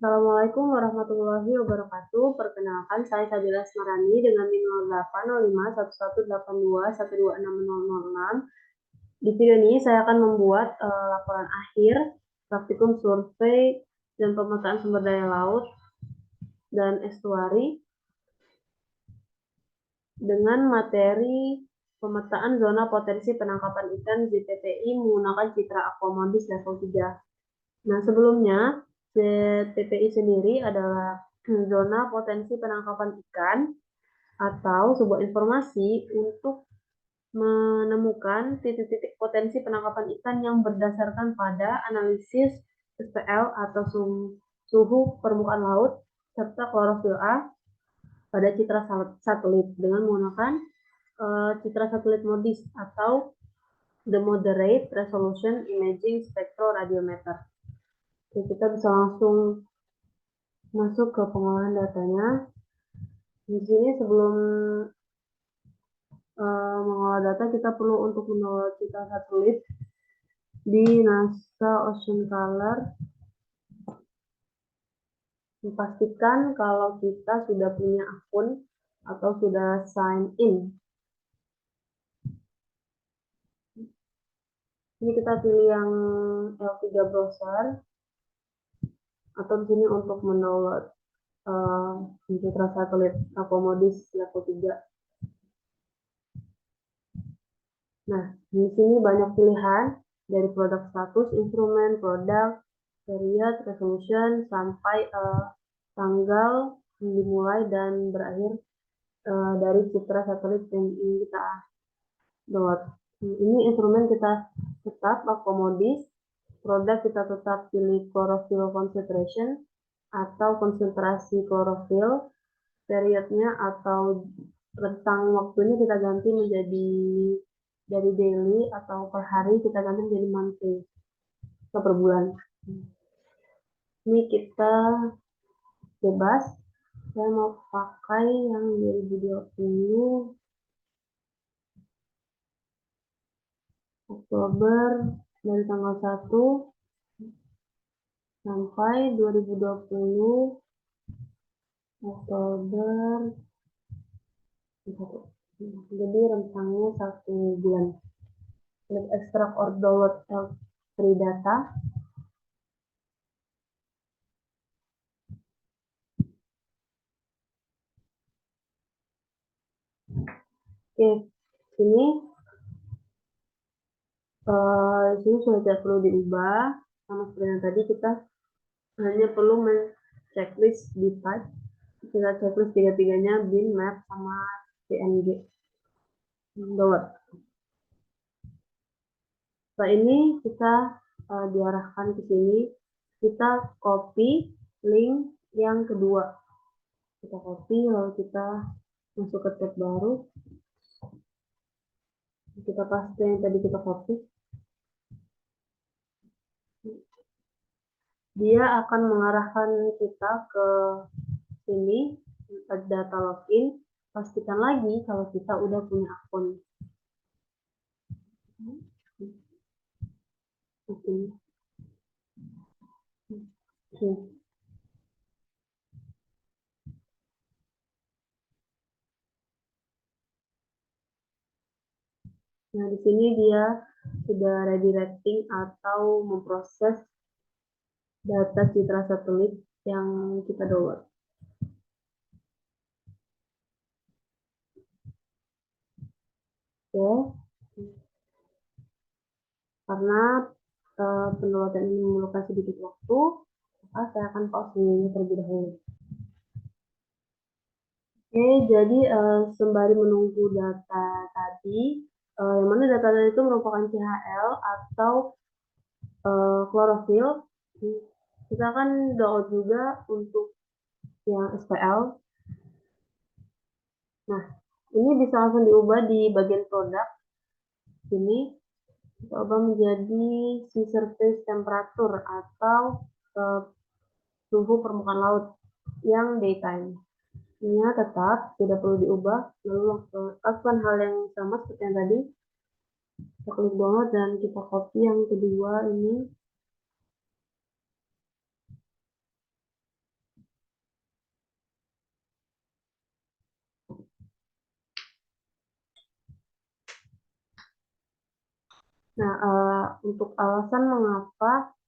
Assalamualaikum warahmatullahi wabarakatuh. Perkenalkan, saya Sabila Asmarani dengan NIM 08051182126006. Di video ini saya akan membuat laporan akhir praktikum survei dan pemetaan sumber daya laut dan estuari dengan materi pemetaan zona potensi penangkapan ikan ZTPI menggunakan citra aquamodis level 3. Nah, sebelumnya ZTPI sendiri adalah zona potensi penangkapan ikan atau sebuah informasi untuk menemukan titik-titik potensi penangkapan ikan yang berdasarkan pada analisis SPL atau suhu permukaan laut serta klorofil A pada citra satelit dengan menggunakan citra satelit MODIS atau the Moderate Resolution Imaging Spectroradiometer. Oke, kita bisa langsung masuk ke pengolahan datanya. Di sini sebelum mengolah data, kita perlu untuk mendownload citra satelit di NASA Ocean Color. Pastikan kalau kita sudah punya akun atau sudah sign in. Ini kita pilih yang L3 browser atau di sini untuk mendownload citra satelit aquamodis level 3. Nah, di sini banyak pilihan dari produk status, instrumen, produk, period, resolution, sampai tanggal dimulai dan berakhir dari citra satelit yang ingin kita download. Ini instrumen kita tetap aquamodis, produk kita tetap pilih chlorophyll concentration atau konsentrasi klorofil, periodnya atau rentang waktunya kita ganti menjadi dari daily atau per hari kita ganti menjadi monthly atau per bulan. Ini kita bebas. Saya mau pakai yang 2020 Oktober dari tanggal 1 sampai 2020 Oktober 1. Jadi rentangnya 1 bulan. Klik extract or download L3 data. Oke, sini sudah tidak perlu diubah. Sama seperti yang tadi, kita hanya perlu men-checklist di type. Kita checklist tiga-tiganya, bin, map, sama PNG. Download. Setelah ini kita diarahkan ke sini. Kita copy link yang kedua. Kita copy, lalu kita masuk ke tab baru. Kita paste yang tadi kita copy. Dia akan mengarahkan kita ke sini, data login. Pastikan lagi kalau kita udah punya akun. Oke. Nah, di sini dia sudah redirecting atau memproses data citra satelit yang kita download. Oke. Karena pendownloadan ini memerlukan sedikit waktu, maka saya akan pause ini terlebih dahulu. Oke, jadi sembari menunggu data tadi, yang mana data tadi itu merupakan CHL atau klorofil, kita akan download juga untuk yang SPL. Nah, ini bisa langsung diubah di bagian produk. Sini, kita ubah menjadi sea surface temperature atau suhu permukaan laut yang daytime. Ini tetap tidak perlu diubah. Lalu lakukan hal yang sama seperti yang tadi. Kita klik download dan kita copy yang kedua ini. Nah, untuk alasan mengapa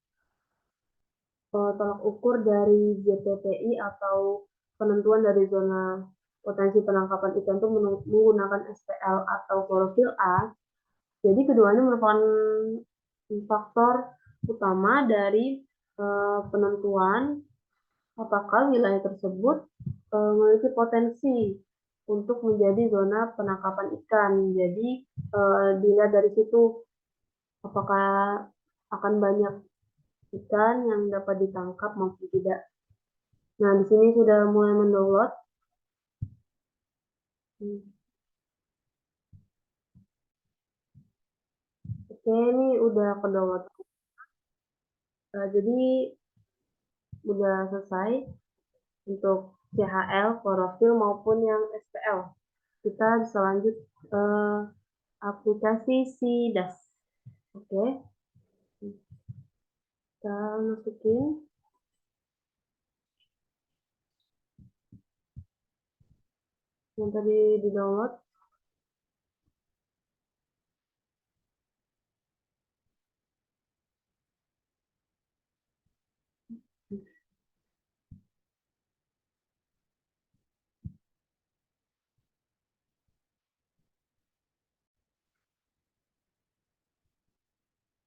tolak ukur dari JPPI atau penentuan dari zona potensi penangkapan ikan itu menggunakan SPL atau klorofil A. Jadi keduanya merupakan faktor utama dari penentuan apakah wilayah tersebut memiliki potensi untuk menjadi zona penangkapan ikan. Jadi dilihat dari situ apakah akan banyak ikan yang dapat ditangkap maupun tidak. Nah, di sini sudah mulai mendownload. Oke, ini udah ke download. Jadi udah selesai untuk CHL, klorofil maupun yang SPL. Kita bisa lanjut ke aplikasi SIDAS. Oke, kita masukin yang tadi di download.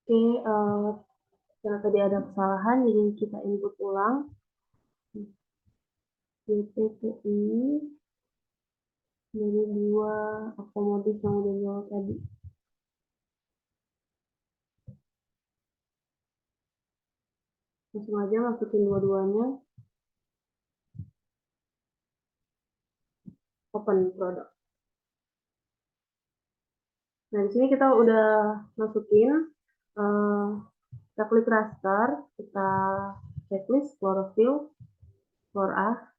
Oke, karena tadi ada kesalahan, jadi kita input ulang. JPPI dari dua akomodis yang udah download tadi. Langsung aja masukin dua-duanya. Open product. Nah, di sini kita udah masukin, kita klik raster, kita checklist chlorophyll, chlor A.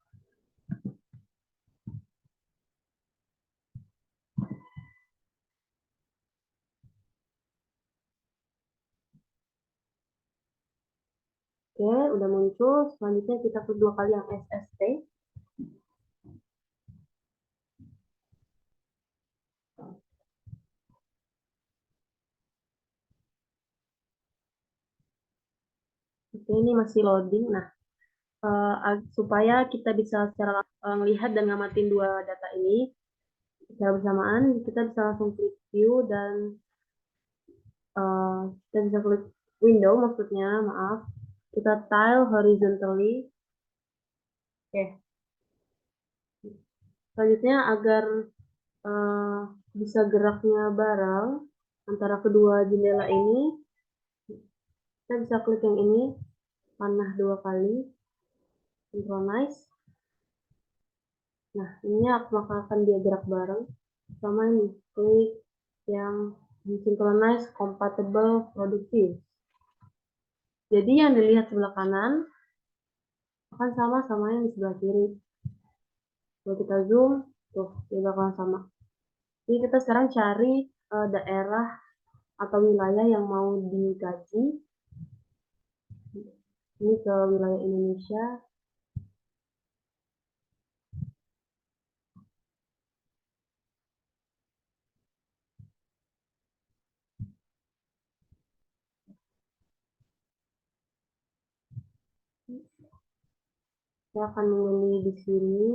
Oke, udah muncul. Selanjutnya kita klik dua kali yang SST. Oke, ini masih loading. Nah, supaya kita bisa secara melihat dan ngamatin dua data ini secara bersamaan, kita bisa langsung klik view dan kita bisa klik window, maksudnya, maaf. Kita tile horizontally. Oke. Selanjutnya agar bisa geraknya bareng antara kedua jendela ini, kita bisa klik yang ini, panah dua kali, synchronize. Nah, ini maka akan dia gerak bareng. Sama ini, klik yang synchronize compatible productive. Jadi yang dilihat sebelah kanan akan sama yang di sebelah kiri. Kalau kita zoom, tuh, dia bakalan sama. Jadi kita sekarang cari daerah atau wilayah yang mau dikaji. Ini ke wilayah Indonesia. Saya akan memilih di sini.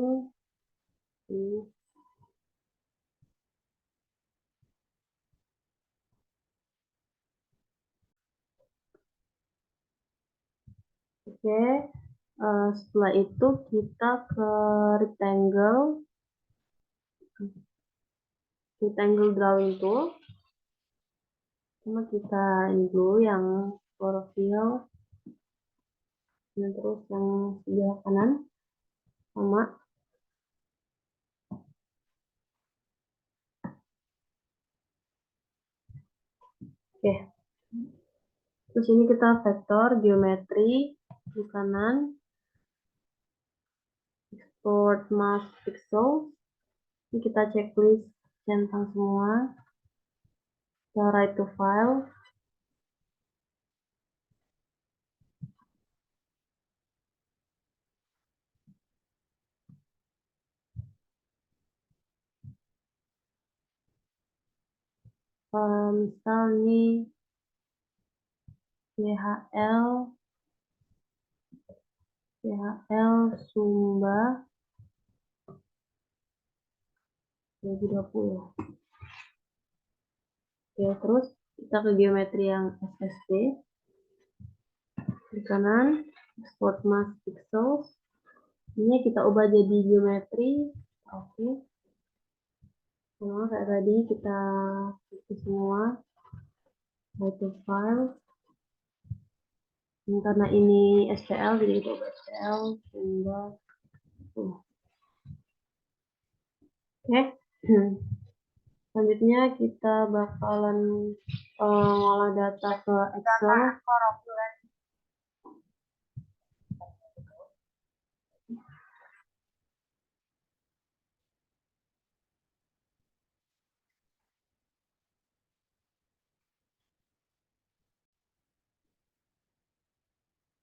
Oke, setelah itu kita ke rectangle drawing tool. Cuma kita ini dulu yang chlorophyll, dan terus yang sebelah kanan sama. Oke, terus ini kita vektor geometri di kanan, export mask pixel. Ini kita checklist centang semua. Kita write to file. Misal ini CHL Sumba 2020. Oke, terus kita ke geometri yang SST. Di kanan, export mask pixels. Ini kita ubah jadi geometri. Oke. Semua kayak tadi kita isi semua. Go to file. Dan karena ini STL, jadi kita ubah STL. Sumba. Oke. Selanjutnya kita bakalan ngolah data ke Excel.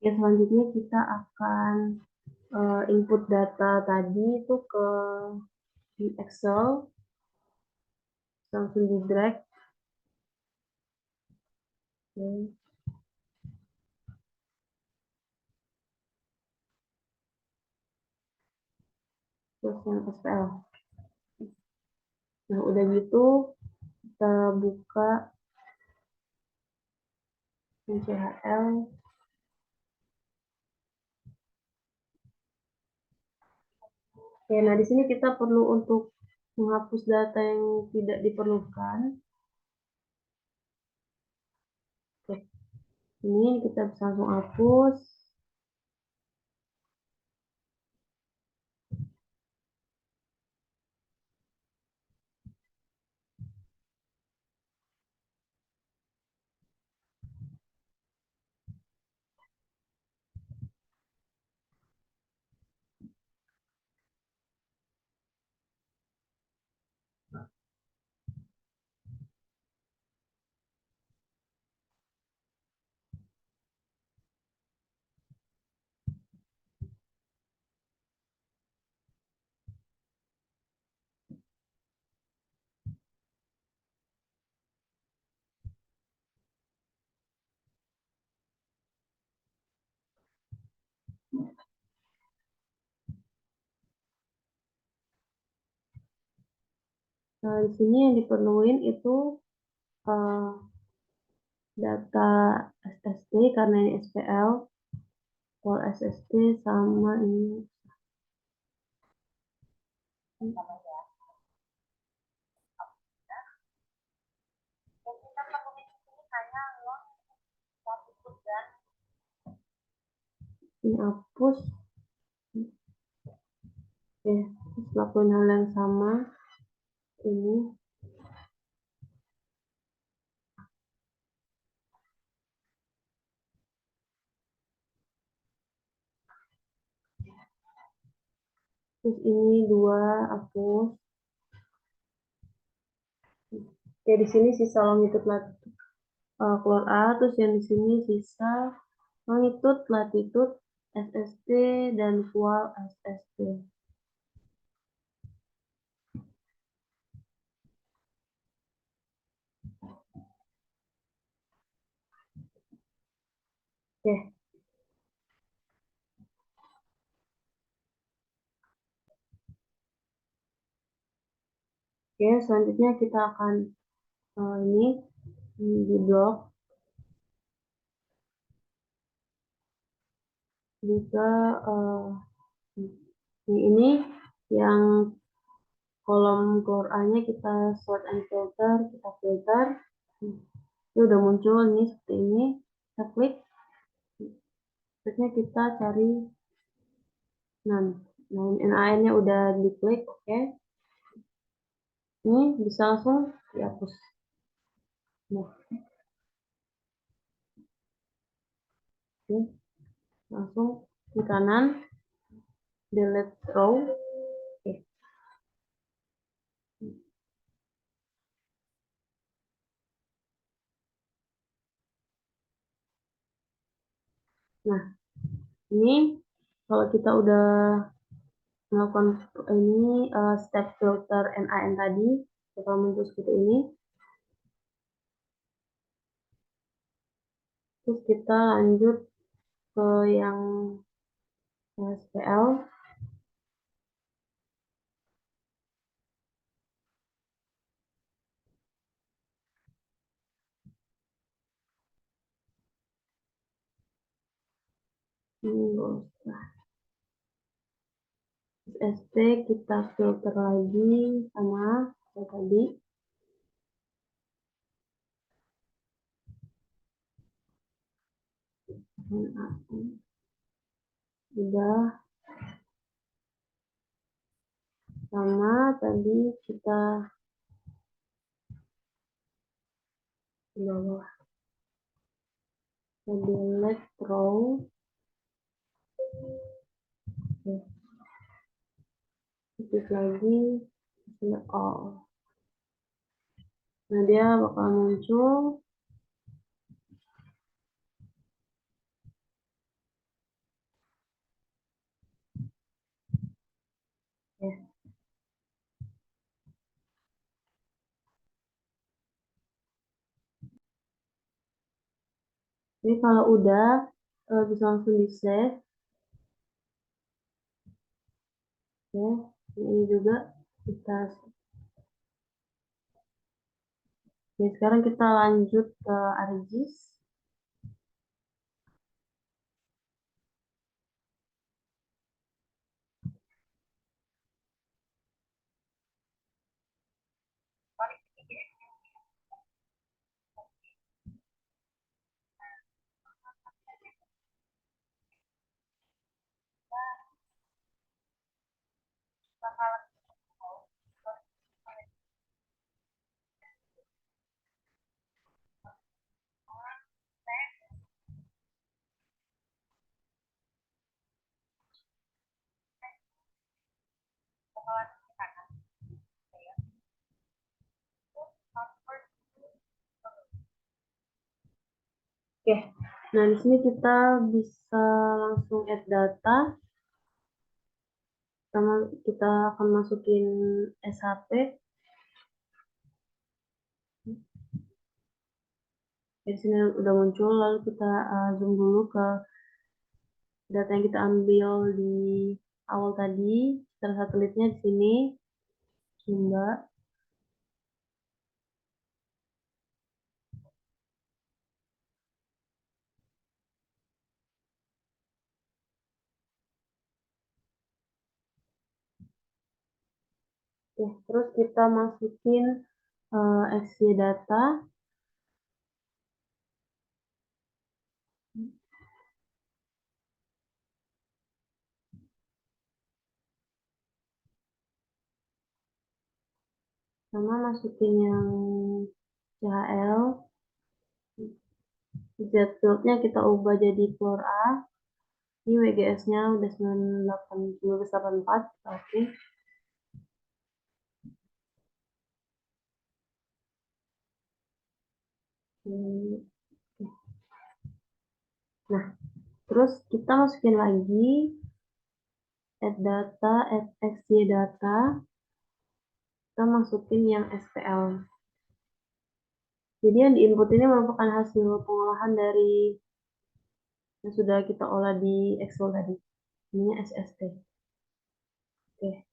Ya, selanjutnya kita akan input data tadi itu ke Excel, langsung di drag. Oke. Terus yang SPL. Nah, udah gitu kita buka CHL. Oke, nah di sini kita perlu untuk menghapus data yang tidak diperlukan. Oke, ini kita bisa langsung hapus. Nah, di sini yang diperluin itu data SSD karena ini SPL, for SSD sama ini. Ini hapus. Oke, terus lakuin hal yang sama. Ini. Terus ini 2 hapus. Ya, di sini sisa longitude latitude keluar A, terus yang di sini sisa longitude latitude SST dan kual SST. Oke. Oke, selanjutnya kita akan ini di blok juga ini yang kolom keluar A-nya kita sort and filter, kita filter. Ini udah muncul nih seperti ini. Kita klik. Terusnya kita cari NaN-nya udah diklik, oke. Ini bisa langsung dihapus. Nah, oke. Langsung di kanan delete row. Oke. Nah, ini kalau kita udah melakukan ini step filter NaN tadi, bakal muncul seperti ini. Terus kita lanjut ke yang SPL. Nggak usah. ST kita filter lagi sama kayak tadi. Udah sama tadi kita bawah delete row. Oke, klik lagi select all. Nah, dia bakal muncul. Ya. Jadi kalau udah bisa langsung di save. Ya, ini juga kita. Oke, sekarang kita lanjut ke ArcGIS. Oke, nah di sini kita bisa langsung add data. Sama kita akan masukin SHP. Di sini udah muncul, lalu kita zoom dulu ke data yang kita ambil di awal tadi. Setelah satelitnya di sini, Sumba. Oke, terus kita masukin XY data. Sama masukin yang CHL. Z field-nya kita ubah jadi floor A. Ini WGS-nya udah 1984. Oke. Nah, terus kita masukin lagi add data, add XY data. Kita masukin yang SPL. Jadi yang diinput ini merupakan hasil pengolahan dari yang sudah kita olah di Excel tadi. Ini SST. Oke.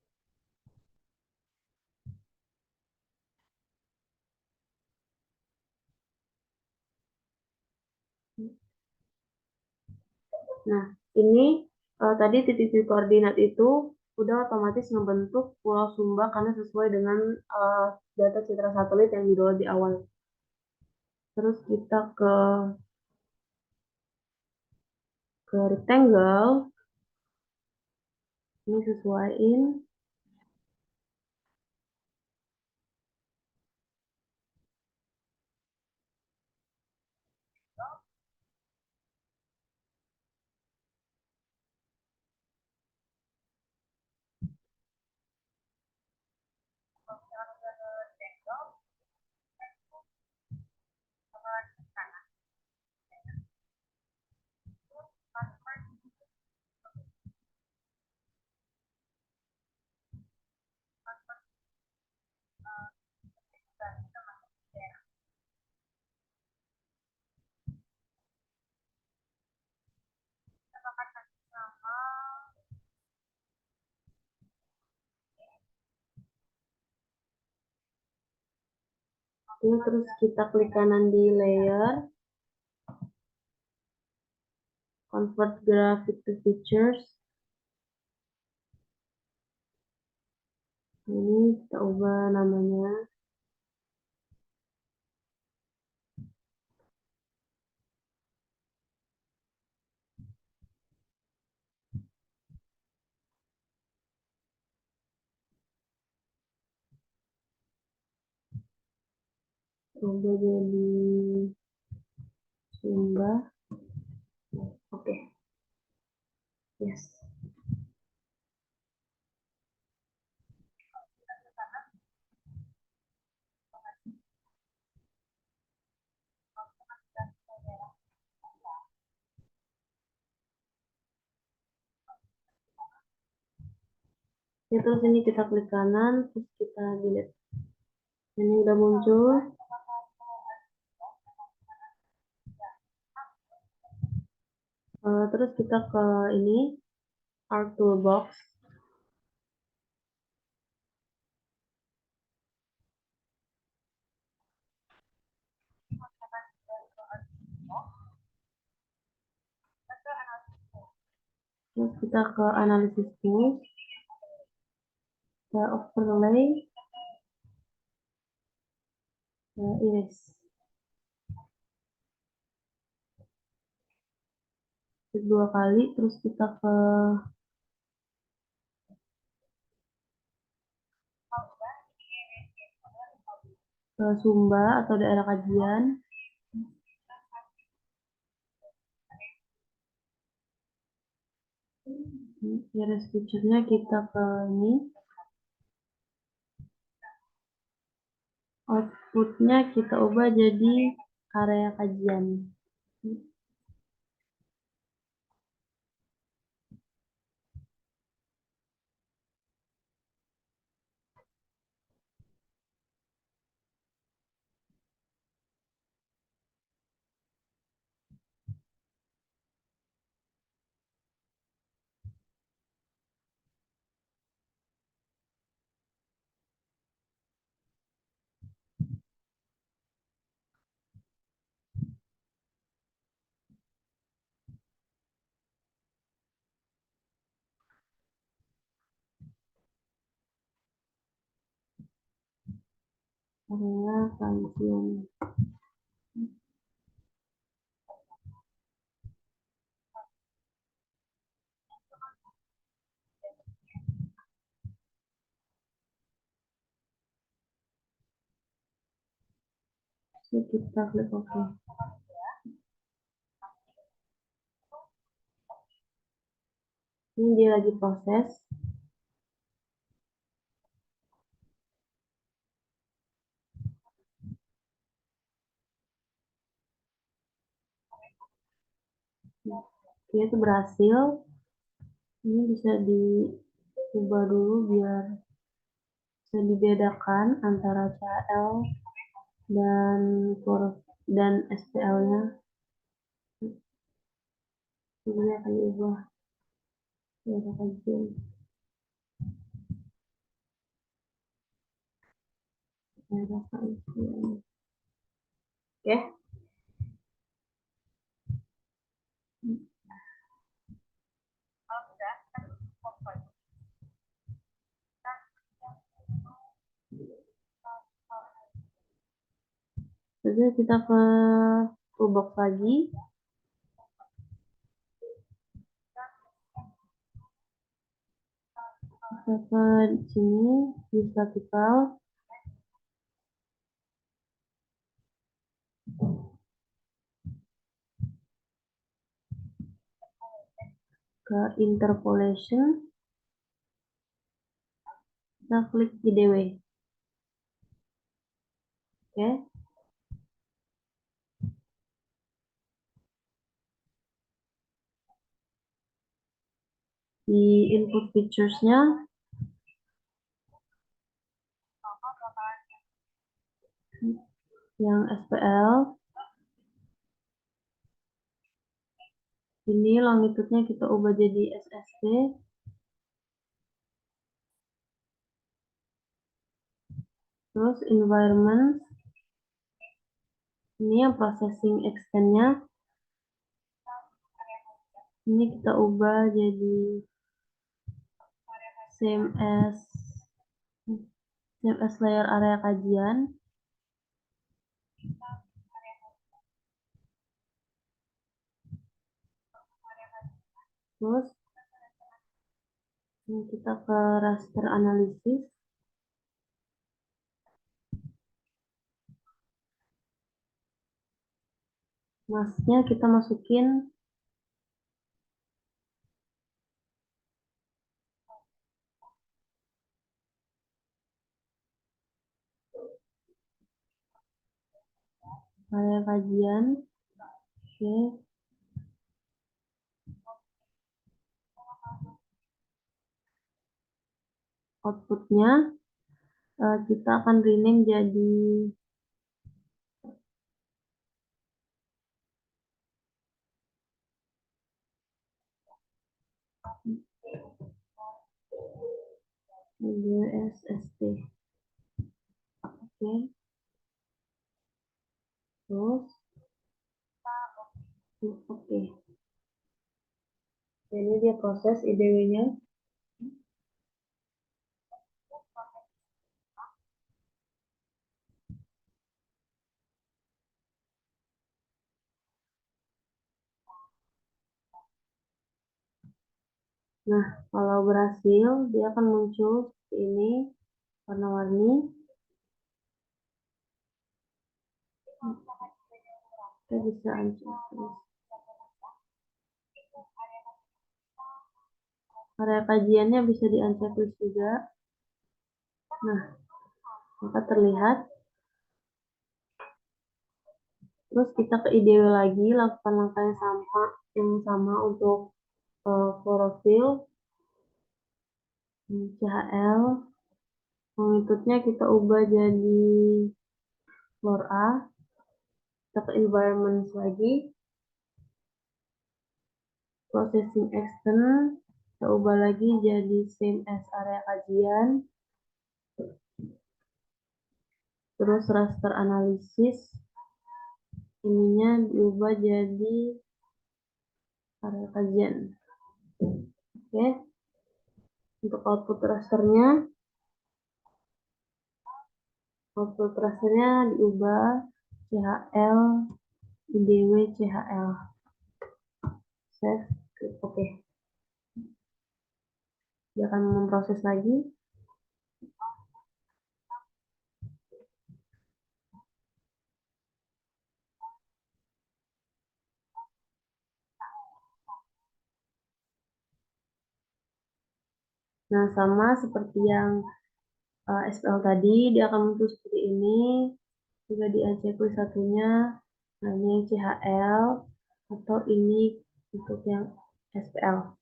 Nah, ini tadi titik-titik koordinat itu udah otomatis membentuk Pulau Sumba karena sesuai dengan data citra satelit yang didownload di awal. Terus kita ke rectangle, ini sesuaiin. Oke, terus kita klik kanan di layer, convert graphic to features. Ini kita ubah namanya. Ubah jadi Sumba. Oke. Yes. Ya, terus ini kita klik kanan, terus kita delete. Ini udah muncul. Terus kita ke ini, Art Toolbox. Terus kita ke Analysis Tools, ke Overlay, ke Erase. Klik 2 kali, terus kita ke Sumba atau daerah kajian. Erase feature-nya kita ke ini. Outputnya kita ubah jadi area kajian. Area kajian. Jadi kita klik OK. Ini dia lagi proses. Oke, itu berhasil. Ini bisa diubah dulu biar bisa dibedakan antara CL dan SPL-nya. Ini akan diubah daerah kajian. Daerah kajian. Oke. Terus kita ke toolbox lagi. Kita ke sini, use vertical. Ke interpolation. Kita klik IDW. Oke. Di input features-nya yang SPL. Ini longitude-nya kita ubah jadi SST. Terus environment Ini yang processing extend-nya. Ini kita ubah jadi same as layer area kajian. Terus ini kita ke raster analisis. Masknya kita masukin area kajian. Oke. Outputnya kita akan rename jadi SST. Oke. Terus oke. Ini dia proses IDW-nya. Nah, kalau berhasil, dia akan muncul seperti ini, warna-warni. Kita bisa unchecklist. Area kajiannya bisa di unchecklist juga. Nah, maka terlihat. Terus kita ke IDW lagi, lakukan langkah yang sama untuk klorofil, CHL. Magnitudenya kita ubah jadi fluor A. Kita ke environment lagi. Processing external, kita ubah lagi jadi same as area kajian. Terus raster analisis, ininya diubah jadi area kajian. Oke. Untuk output rasternya diubah CHL IDW CHL. Save. Oke. Dia akan memproses lagi. Nah, sama seperti yang SPL tadi, dia akan muncul seperti ini. Juga di checklist satunya, nah ini yang CHL, atau ini untuk yang SPL.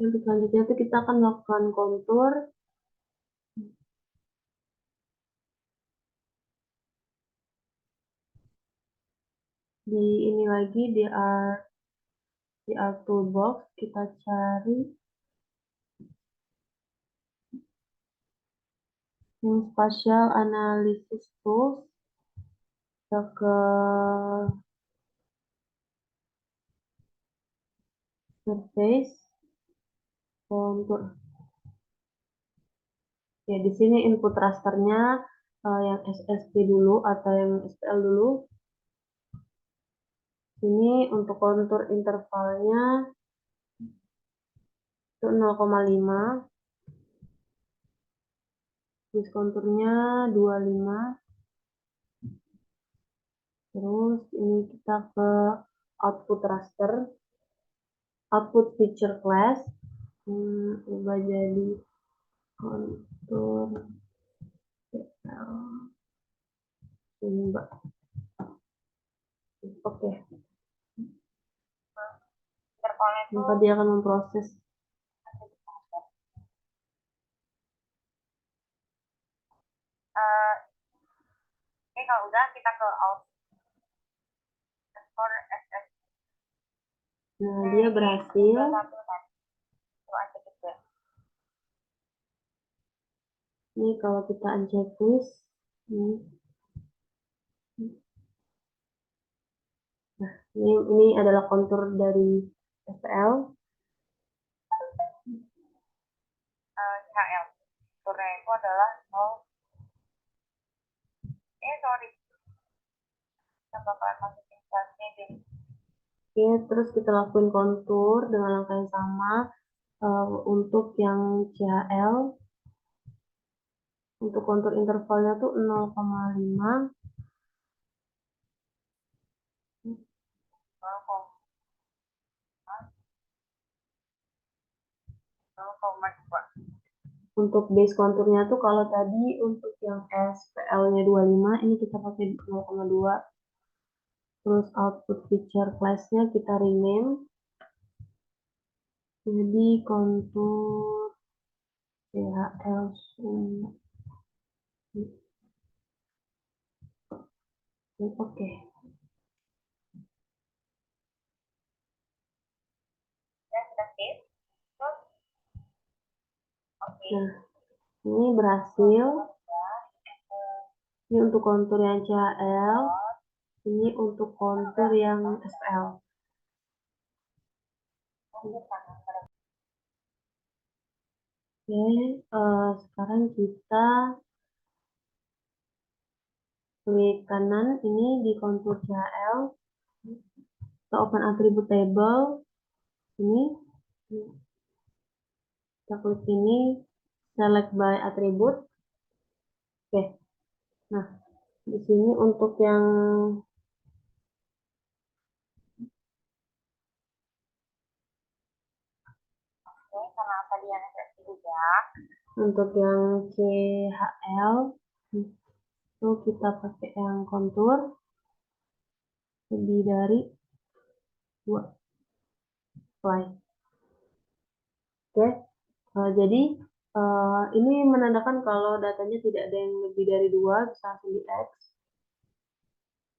Untuk selanjutnya itu kita akan melakukan kontur. Di ini lagi di art toolbox kita cari yang spatial analysis tools. Kita ke surface kontur. Ya, di sini input rasternya yang SSP dulu atau yang SPL dulu. Ini untuk kontur intervalnya itu 0,5. Terus konturnya 25. Terus ini kita ke output raster, output feature class, ubah jadi kontur ini, Mbak. Oke. Maka dia akan memproses. Oke, kalau udah kita ke out. Nah, dia berhasil. Ini kalau kita unchecklist, ini, nah ini adalah kontur dari SPL. CHL. Konturnya itu adalah 0. Sorry. Kita bakalan masukin kelasnya jadi. Oke, terus kita lakuin kontur dengan langkah yang sama untuk yang CHL. Untuk kontur intervalnya tuh 0,5. 0,2. Untuk base konturnya tuh kalau tadi untuk yang SPL-nya 25, ini kita pakai 0,2. Terus output feature class-nya kita rename jadi kontur CHL Sumba. Oke. Ya, kita save. Terus, oke. Nah, ini berhasil. Ini untuk kontur yang CHL. Ini untuk kontur yang SPL. Oke, sekarang kita klik kanan ini di kontur CHL. Kita open attribute table. Ini kita klik ini, select by attribute. Oke. Nah, di sini untuk yang Karena tadi yang SSD juga. untuk yang CHL itu kita pakai yang kontur lebih dari 2 slide. Oke, jadi ini menandakan kalau datanya tidak ada yang lebih dari 2, bisa langsung di X.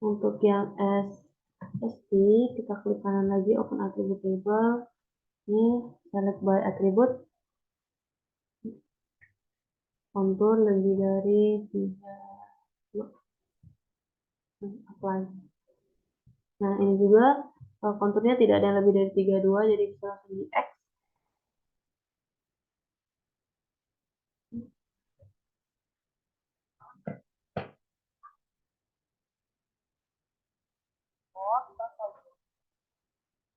Untuk yang SSD, kita klik kanan lagi, open attribute table. Ini select by attribute. Kontur lebih dari 3, 2. Apply. Nah, ini juga konturnya tidak ada yang lebih dari 32, jadi bisa langsung di X.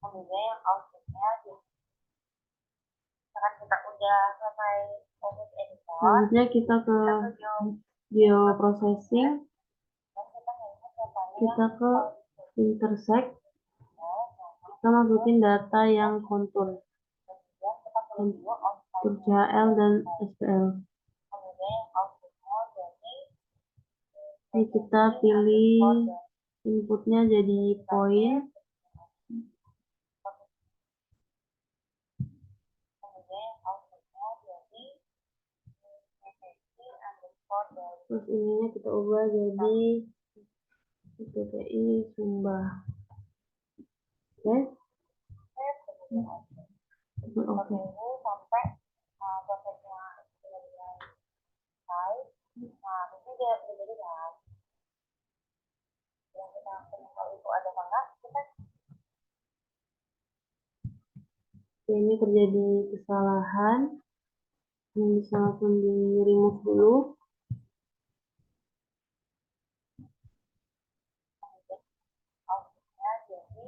Kemudian yang outputnya misalkan kita udah selesai proses editor, selanjutnya kita ke bioprocessing, kita ke intersect, kita masukin data yang kontur CHL dan SPL. Ini kita pilih inputnya jadi point. Terus ininya kita ubah jadi TPI Sumba. Oke. Oke. sampai prosesnya selesai. Nah, itu dia jadi kan. Yang kita tahu itu ada apa enggak, kita ini terjadi kesalahan. Ini bisa langsung di remove dulu. outputnya jadi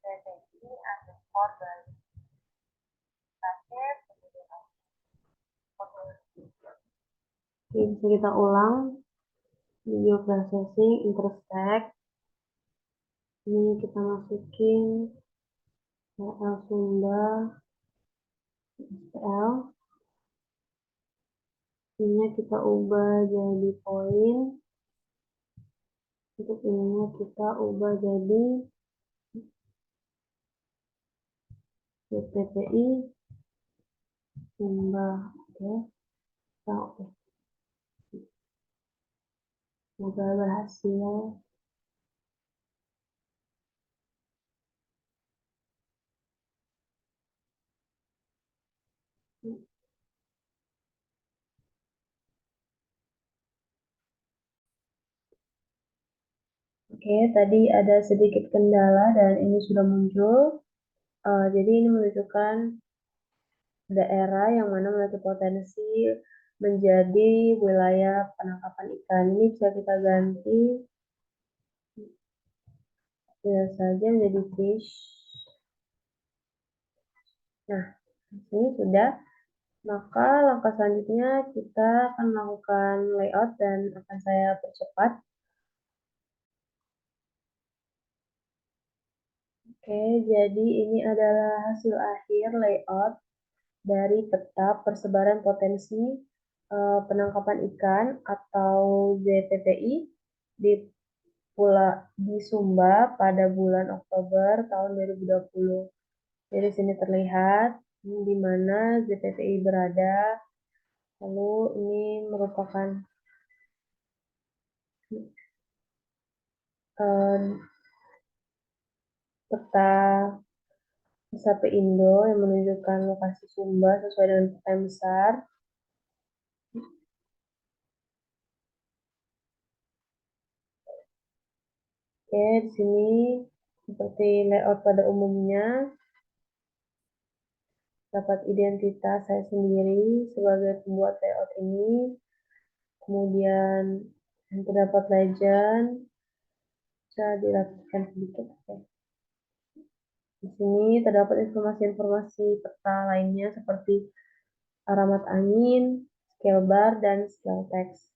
PPI underscore dari pasir kemudian Oke, bisa kita ulang. Video processing, intersect. Ini kita masukin CL Sumba, SPL. Ini kita ubah jadi point. Untuk ininya kita ubah jadi TPI Sumba. Oke. Oke. Semoga berhasil. Oke, tadi ada sedikit kendala dan ini sudah muncul. Jadi ini menunjukkan daerah yang mana memiliki potensi menjadi wilayah penangkapan ikan. Ini bisa kita ganti saja menjadi fish. Nah, di sini sudah. Maka langkah selanjutnya kita akan melakukan layout dan akan saya percepat. Oke, jadi ini adalah hasil akhir layout dari peta persebaran potensi penangkapan ikan atau ZPPI di di Sumba pada bulan Oktober tahun 2020. Jadi sini terlihat di mana ZPPI berada. Lalu ini merupakan peta SAP Indo yang menunjukkan lokasi Sumba sesuai dengan peta yang besar. Oke, di sini seperti layout pada umumnya, dapat identitas saya sendiri sebagai pembuat layout ini. Kemudian terdapat legend, bisa dirapikan sedikit. Oke. Di sini terdapat informasi-informasi peta lainnya seperti alamat angin, scale bar, dan scale text.